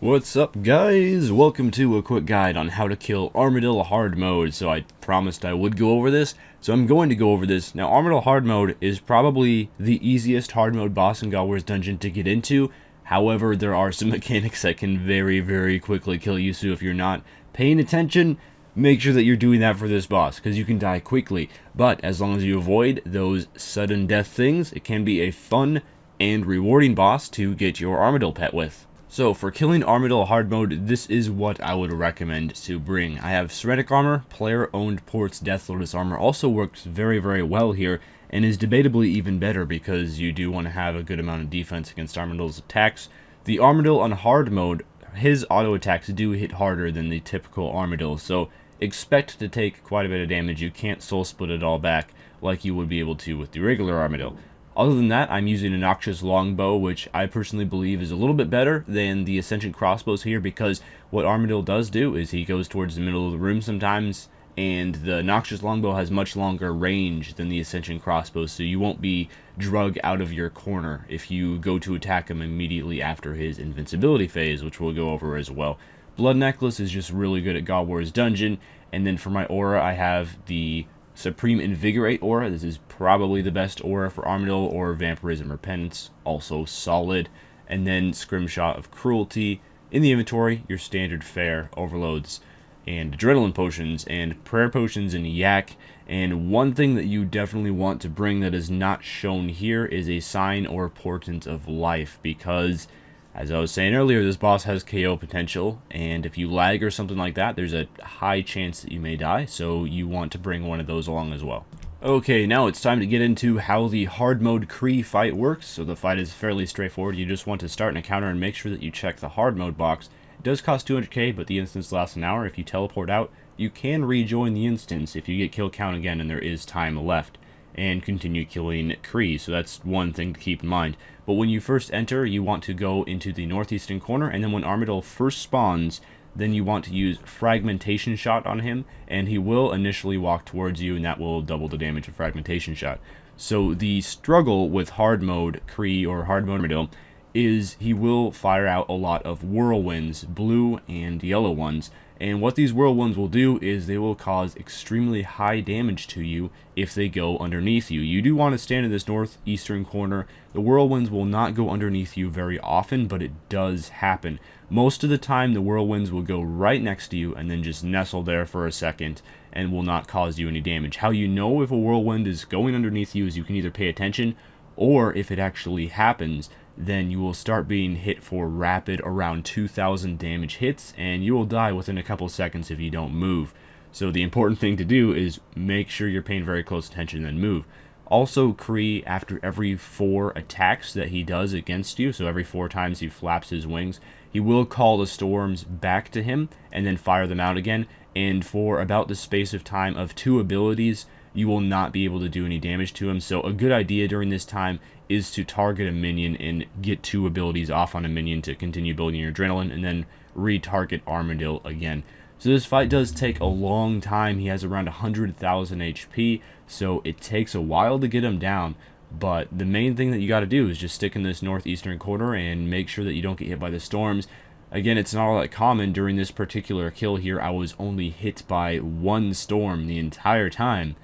What's up, guys? Welcome to a quick guide on how to kill Armadyl hard mode. So I promised I would go over this, so I'm going to go over this. Now, Armadyl hard mode is probably the easiest hard mode boss in God War's Dungeon to get into. However, there are some mechanics that can very quickly kill you, so if you're not paying attention, make sure that you're doing that for this boss, because you can die quickly. But as long as you avoid those sudden death things, it can be a fun and rewarding boss to get your Armadyl pet with. So for killing Armadyl hard mode, this is what I would recommend to bring. I have Ceramic Armor, player-owned Port's Death Lotus Armor also works very well here, and is debatably even better because you do want to have a good amount of defense against Armadyl's attacks. The Armadyl on hard mode, his auto attacks do hit harder than the typical Armadyl, so expect to take quite a bit of damage. You can't soul split it all back like you would be able to with the regular Armadyl. Other than that, I'm using a Noxious Longbow, which I personally believe is a little bit better than the Ascension Crossbows here, because what Armadyl does do is he goes towards the middle of the room sometimes, and the Noxious Longbow has much longer range than the Ascension Crossbows, so you won't be drug out of your corner if you go to attack him immediately after his invincibility phase, which we'll go over as well. Blood Necklace is just really good at God War's Dungeon, and then for my aura, I have the Supreme Invigorate aura. This is probably the best aura for Armadyl, or Vampirism or Penance, also solid. And then Scrimshot of Cruelty. In the inventory, your standard fare, overloads, and adrenaline potions, and prayer potions, and yak. And one thing that you definitely want to bring that is not shown here is a sign or portent of life, because as I was saying earlier, this boss has KO potential, and if you lag or something like that, there's a high chance that you may die, so you want to bring one of those along as well. Okay, now it's time to get into how the hard mode Kree fight works. So the fight is fairly straightforward. You just want to start an encounter and make sure that you check the hard mode box. It does cost 200k, but the instance lasts an hour. If you teleport out, you can rejoin the instance if you get kill count again and there is time left, and continue killing Kree, so that's one thing to keep in mind. But when you first enter, you want to go into the northeastern corner, and then when Armadyl first spawns, then you want to use Fragmentation Shot on him, and he will initially walk towards you, and that will double the damage of Fragmentation Shot. So the struggle with hard mode Kree, or hard mode Armadyl, is he will fire out a lot of whirlwinds, blue and yellow ones, and what these whirlwinds will do is they will cause extremely high damage to you if they go underneath you. You do want to stand in this northeastern corner. The whirlwinds will not go underneath you very often, but it does happen. Most of the time, the whirlwinds will go right next to you and then just nestle there for a second and will not cause you any damage. How you know if a whirlwind is going underneath you is you can either pay attention, or if it actually happens, then you will start being hit for rapid around 2,000 damage hits, and you will die within a couple seconds if you don't move. So the important thing to do is make sure you're paying very close attention and then move. Also, Kree, after every 4 attacks that he does against you, so every 4 times he flaps his wings, he will call the storms back to him and then fire them out again, and for about the space of time of 2 abilities, you will not be able to do any damage to him. So a good idea during this time is to target a minion and get 2 abilities off on a minion to continue building your adrenaline, and then retarget Armadyl again. So this fight does take a long time. He has around 100,000 HP, so it takes a while to get him down. But the main thing that you got to do is just stick in this northeastern corner and make sure that you don't get hit by the storms. Again, it's not all that common. During this particular kill here, I was only hit by 1 storm the entire time.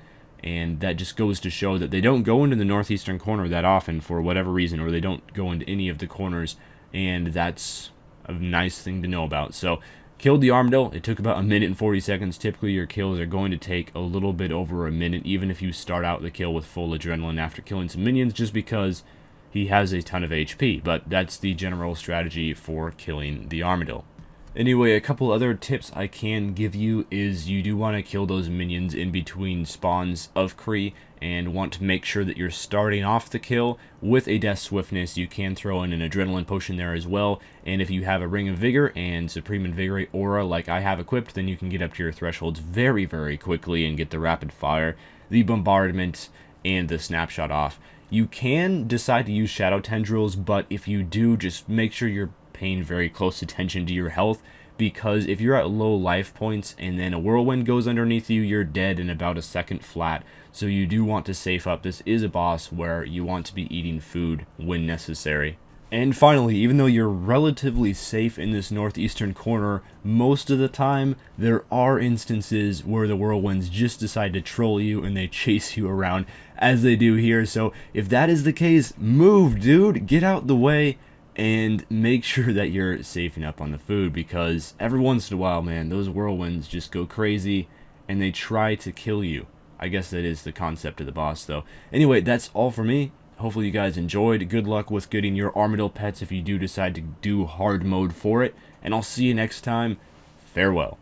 And that just goes to show that they don't go into the northeastern corner that often for whatever reason, or they don't go into any of the corners, and that's a nice thing to know about. So, killed the Armadyl. It took about 1 minute and 40 seconds. Typically, your kills are going to take a little bit over a minute, even if you start out the kill with full adrenaline after killing some minions, just because he has a ton of HP. But that's the general strategy for killing the Armadyl. Anyway, a couple other tips I can give you is you do want to kill those minions in between spawns of Kree, and want to make sure that you're starting off the kill with a Death Swiftness. You can throw in an Adrenaline Potion there as well, and if you have a Ring of Vigor and Supreme Invigorate aura like I have equipped, then you can get up to your thresholds very quickly and get the Rapid Fire, the Bombardment, and the Snapshot off. You can decide to use Shadow Tendrils, but if you do, just make sure you're paying very close attention to your health, because if you're at low life points and then a whirlwind goes underneath you, you're dead in about a second flat. So you do want to safe up. This is a boss where you want to be eating food when necessary. And finally, even though you're relatively safe in this northeastern corner, most of the time, there are instances where the whirlwinds just decide to troll you and they chase you around as they do here. So if that is the case, move, dude, get out the way and make sure that you're safing up on the food, because every once in a while, man, those whirlwinds just go crazy and they try to kill you. I guess that is the concept of the boss, though. Anyway, that's all for me. Hopefully you guys enjoyed. Good luck with getting your Armadyl pets if you do decide to do hard mode for it. And I'll see you next time. Farewell.